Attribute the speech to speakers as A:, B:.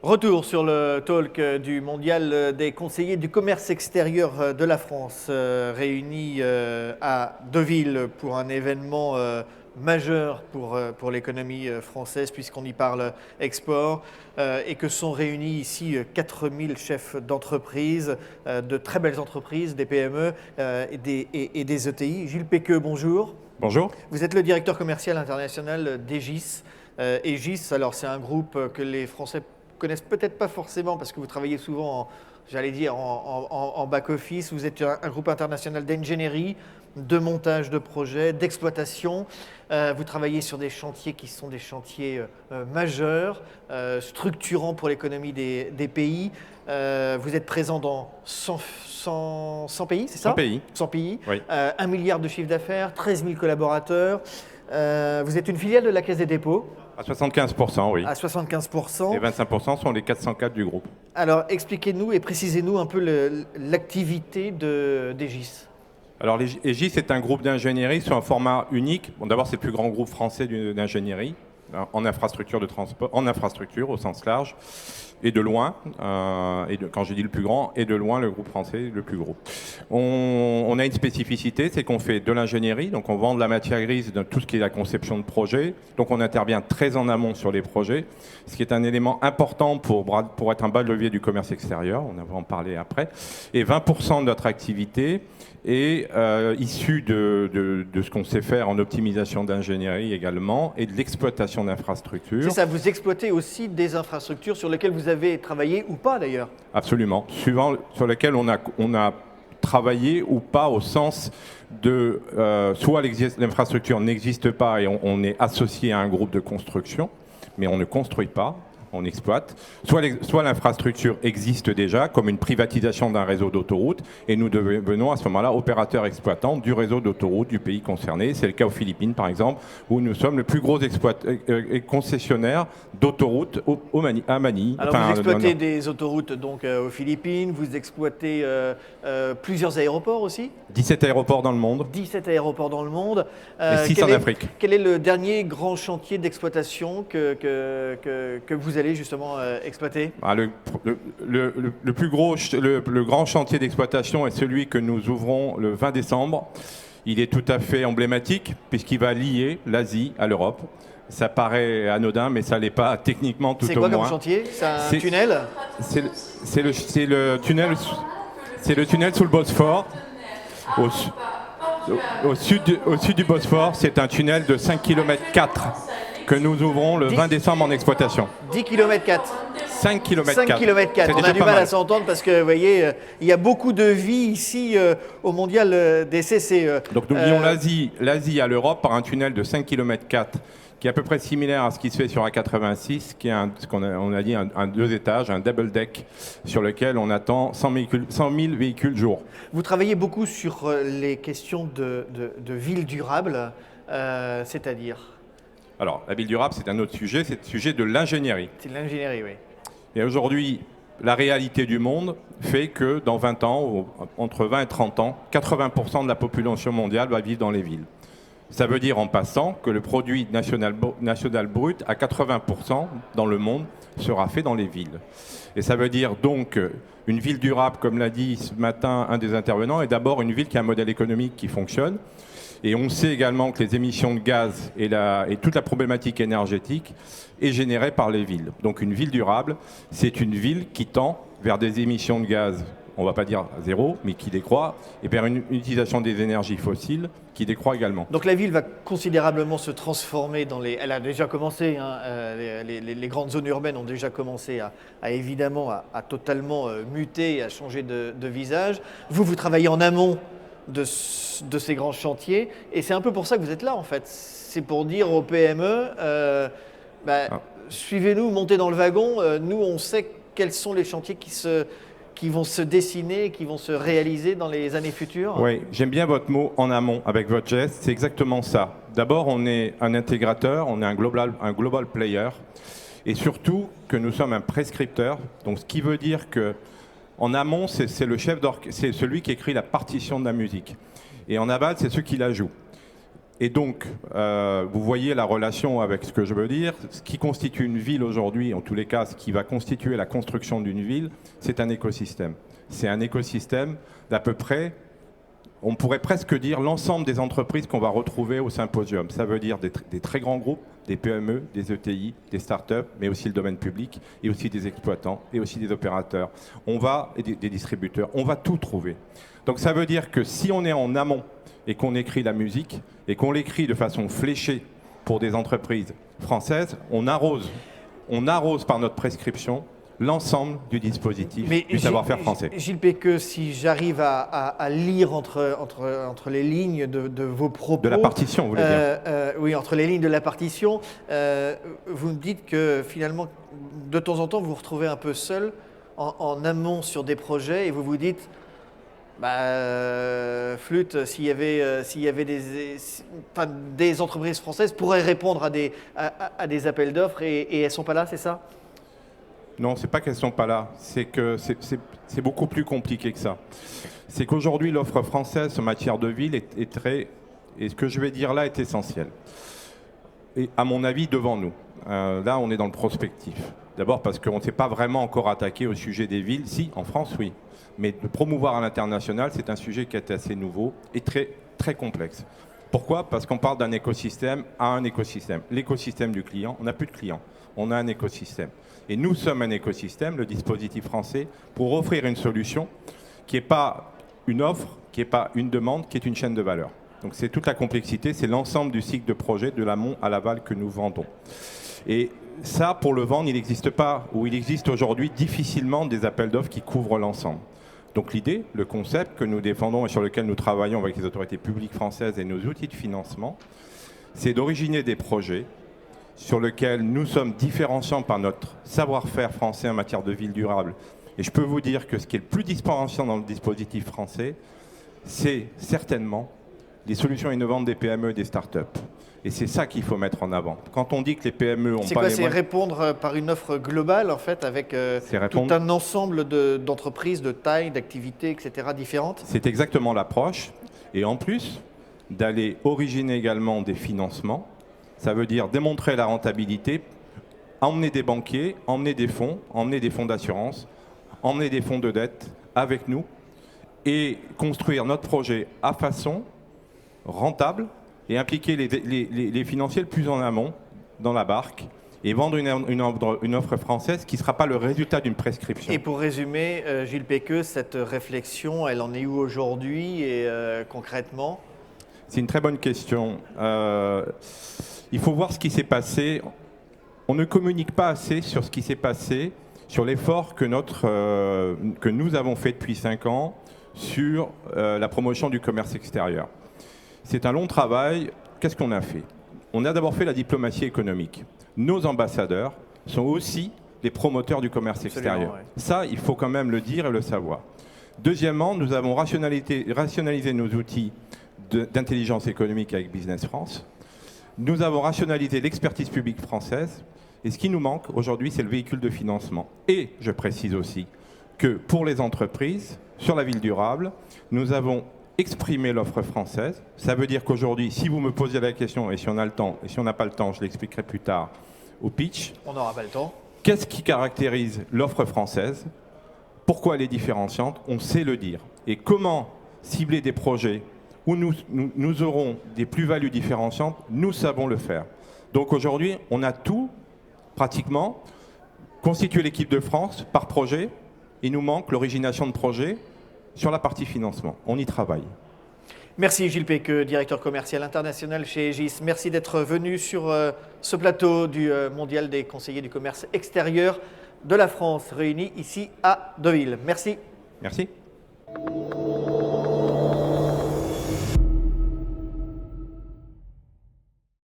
A: Retour sur le talk du mondial des conseillers du commerce extérieur de la France, réunis à Deauville pour un événement majeur pour l'économie française puisqu'on y parle export et que sont réunis ici 4000 chefs d'entreprise, de très belles entreprises, des PME et des ETI. Gilles Péqueux, bonjour.
B: Bonjour.
A: Vous êtes le directeur commercial international d'Egis. Egis, alors c'est un groupe que les Français connaissent peut-être pas forcément parce que vous travaillez souvent, en back-office. Vous êtes un groupe international d'ingénierie, de montage de projets, d'exploitation. Vous travaillez sur des chantiers qui sont des chantiers majeurs, structurants pour l'économie des pays. Vous êtes présent dans 100 pays, c'est ça?
B: 100 pays.
A: 100 pays.
B: Oui.
A: 1 milliard de chiffre d'affaires, 13 000 collaborateurs. Vous êtes une filiale de la Caisse des dépôts.
B: À 75%, oui.
A: À 75%.
B: Et 25% sont les 404 du groupe.
A: Alors, expliquez-nous et précisez-nous un peu l'activité d'Egis.
B: Alors, Egis est un groupe d'ingénierie sur un format unique. Bon, d'abord, c'est le plus grand groupe français d'ingénierie en infrastructure de transport, en infrastructure au sens large, et de loin, quand j'ai dit le plus grand, et de loin le groupe français le plus gros. On a une spécificité, c'est qu'on fait de l'ingénierie, donc on vend de la matière grise, de tout ce qui est la conception de projet, donc on intervient très en amont sur les projets, ce qui est un élément important pour être un bas de levier du commerce extérieur, on va en parler après, et 20% de notre activité est issue de ce qu'on sait faire en optimisation d'ingénierie également, et de l'exploitation d'infrastructures.
A: C'est ça, vous exploitez aussi des infrastructures sur lesquelles vous avez travaillé ou pas d'ailleurs?
B: Absolument, suivant sur lesquelles on a travaillé ou pas au sens de soit l'infrastructure n'existe pas et on est associé à un groupe de construction, mais on ne construit pas, on exploite, soit l'infrastructure existe déjà comme une privatisation d'un réseau d'autoroutes et nous devenons à ce moment-là opérateurs exploitants du réseau d'autoroutes du pays concerné. C'est le cas aux Philippines par exemple, où nous sommes le plus gros concessionnaire d'autoroutes à Manille.
A: Alors vous exploitez des autoroutes donc aux Philippines, vous exploitez plusieurs aéroports aussi?
B: 17 aéroports dans le monde.
A: 17 aéroports dans le monde.
B: Et 6 en Afrique.
A: Quel est le dernier grand chantier d'exploitation que vous allez justement exploiter?
B: Le plus gros, le grand chantier d'exploitation est celui que nous ouvrons le 20 décembre. Il est tout à fait emblématique puisqu'il va lier l'Asie à l'Europe. Ça paraît anodin, mais ça l'est pas techniquement tout au moins.
A: C'est quoi comme chantier? C'est un tunnel?
B: C'est le tunnel sous le Bosphore. Au sud du Bosphore, c'est un tunnel de 5 km 4 que nous ouvrons le 20 décembre en exploitation.
A: 10 km 4.
B: 5 km 4.
A: 5 km 4. On a du mal à s'entendre parce que, vous voyez, il y a beaucoup de vie ici au Mondial des CCE.
B: Donc nous lions l'Asie à l'Europe par un tunnel de 5 km 4 qui est à peu près similaire à ce qui se fait sur A86, qui est ce qu'on a dit un 2 étages, un double deck, sur lequel on attend 100 000 véhicules jour.
A: Vous travaillez beaucoup sur les questions de ville durable, c'est-à-dire?
B: Alors, la ville durable, c'est un autre sujet, c'est le sujet de l'ingénierie.
A: C'est de l'ingénierie, oui.
B: Et aujourd'hui, la réalité du monde fait que dans 20 ans, ou entre 20 et 30 ans, 80% de la population mondiale va vivre dans les villes. Ça veut dire en passant que le produit national brut à 80% dans le monde sera fait dans les villes. Et ça veut dire donc une ville durable, comme l'a dit ce matin un des intervenants, est d'abord une ville qui a un modèle économique qui fonctionne. Et on sait également que les émissions de gaz et toute la problématique énergétique est générée par les villes. Donc une ville durable, c'est une ville qui tend vers des émissions de gaz, on ne va pas dire zéro, mais qui décroît, et vers une utilisation des énergies fossiles qui décroît également.
A: Donc la ville va considérablement se transformer elle a déjà commencé, hein, les grandes zones urbaines ont déjà commencé à totalement muter, à changer de visage. Vous travaillez en amont de ces grands chantiers, et c'est un peu pour ça que vous êtes là en fait. C'est pour dire aux PME, suivez-nous, montez dans le wagon, nous on sait quels sont les chantiers qui vont se dessiner, qui vont se réaliser dans les années futures.
B: Oui, j'aime bien votre mot en amont avec votre geste, c'est exactement ça. D'abord, on est un intégrateur, on est un global player, et surtout que nous sommes un prescripteur, donc ce qui veut dire que en amont, c'est le chef d'orchestre, c'est celui qui écrit la partition de la musique. Et en aval, c'est ceux qui la jouent. Et donc, vous voyez la relation avec ce que je veux dire. Ce qui constitue une ville aujourd'hui, en tous les cas, ce qui va constituer la construction d'une ville, c'est un écosystème. C'est un écosystème d'à peu près, on pourrait presque dire, l'ensemble des entreprises qu'on va retrouver au symposium. Ça veut dire des très grands groupes, des PME, des ETI, des startups, mais aussi le domaine public, et aussi des exploitants, et aussi des opérateurs. Et des distributeurs. On va tout trouver. Donc ça veut dire que si on est en amont et qu'on écrit la musique, et qu'on l'écrit de façon fléchée pour des entreprises françaises, on arrose par notre prescription l'ensemble du dispositif du savoir-faire français.
A: Gilles Péqueux, si j'arrive à lire entre les lignes de vos propos...
B: De la partition, vous voulez dire
A: oui, entre les lignes de la partition, vous me dites que finalement, de temps en temps, vous vous retrouvez un peu seul en amont sur des projets et vous vous dites... Flûte, s'il y avait des entreprises françaises pourraient répondre à des appels d'offres et elles ne sont pas là, c'est ça?
B: Non, c'est pas qu'elles ne sont pas là, c'est que c'est beaucoup plus compliqué que ça. C'est qu'aujourd'hui, l'offre française en matière de ville est très... Et ce que je vais dire là est essentiel. Et à mon avis, devant nous. Là, on est dans le prospectif. D'abord parce qu'on ne s'est pas vraiment encore attaqué au sujet des villes. Si, en France, oui. Mais de promouvoir à l'international, c'est un sujet qui est assez nouveau et très, très complexe. Pourquoi? Parce qu'on parle d'un écosystème à un écosystème. L'écosystème du client, on n'a plus de clients, on a un écosystème. Et nous sommes un écosystème, le dispositif français, pour offrir une solution qui n'est pas une offre, qui n'est pas une demande, qui est une chaîne de valeur. Donc c'est toute la complexité, c'est l'ensemble du cycle de projet, de l'amont à l'aval que nous vendons. Et ça, pour le vendre, il n'existe pas, ou il existe aujourd'hui difficilement des appels d'offres qui couvrent l'ensemble. Donc l'idée, le concept que nous défendons et sur lequel nous travaillons avec les autorités publiques françaises et nos outils de financement, c'est d'originer des projets sur lesquels nous sommes différenciants par notre savoir-faire français en matière de ville durable. Et je peux vous dire que ce qui est le plus différenciant dans le dispositif français, c'est certainement les solutions innovantes des PME et des startups. Et c'est ça qu'il faut mettre en avant. Quand on dit que les PME ont pas les moyens...
A: C'est répondre par une offre globale, en fait, avec tout un ensemble d'entreprises, de tailles, d'activités, etc. différentes?
B: C'est exactement l'approche. Et en plus, d'aller originer également des financements. Ça veut dire démontrer la rentabilité, emmener des banquiers, emmener des fonds d'assurance, emmener des fonds de dette avec nous et construire notre projet à façon rentable et impliquer les financiers le plus en amont dans la barque et vendre une offre française qui ne sera pas le résultat d'une prescription.
A: Et pour résumer, Gilles Péqueux, cette réflexion, elle en est où aujourd'hui et concrètement?
B: C'est une très bonne question. Il faut voir ce qui s'est passé. On ne communique pas assez sur ce qui s'est passé, sur l'effort que nous avons fait depuis 5 ans sur la promotion du commerce extérieur. C'est un long travail. Qu'est-ce qu'on a fait? On a d'abord fait la diplomatie économique. Nos ambassadeurs sont aussi des promoteurs du commerce extérieur. Ouais. Ça, il faut quand même le dire et le savoir. Deuxièmement, nous avons rationalisé nos outils d'intelligence économique avec Business France. Nous avons rationalisé l'expertise publique française. Et ce qui nous manque aujourd'hui, c'est le véhicule de financement. Et je précise aussi que pour les entreprises, sur la ville durable, nous avons exprimé l'offre française. Ça veut dire qu'aujourd'hui, si vous me posez la question, et si on a le temps, et si on n'a pas le temps, je l'expliquerai plus tard au pitch.
A: On n'aura pas le temps.
B: Qu'est-ce qui caractérise l'offre française? Pourquoi elle est différenciante? On sait le dire. Et comment cibler des projets où nous aurons des plus-values différenciantes? Nous savons le faire. Donc aujourd'hui, on a tout, pratiquement, constitué l'équipe de France par projet. Il nous manque l'origination de projets sur la partie financement. On y travaille.
A: Merci Gilles Péqueux, directeur commercial international chez Egis. Merci d'être venu sur ce plateau du Mondial des conseillers du commerce extérieur de la France, réunis ici à Deauville. Merci.
B: Merci.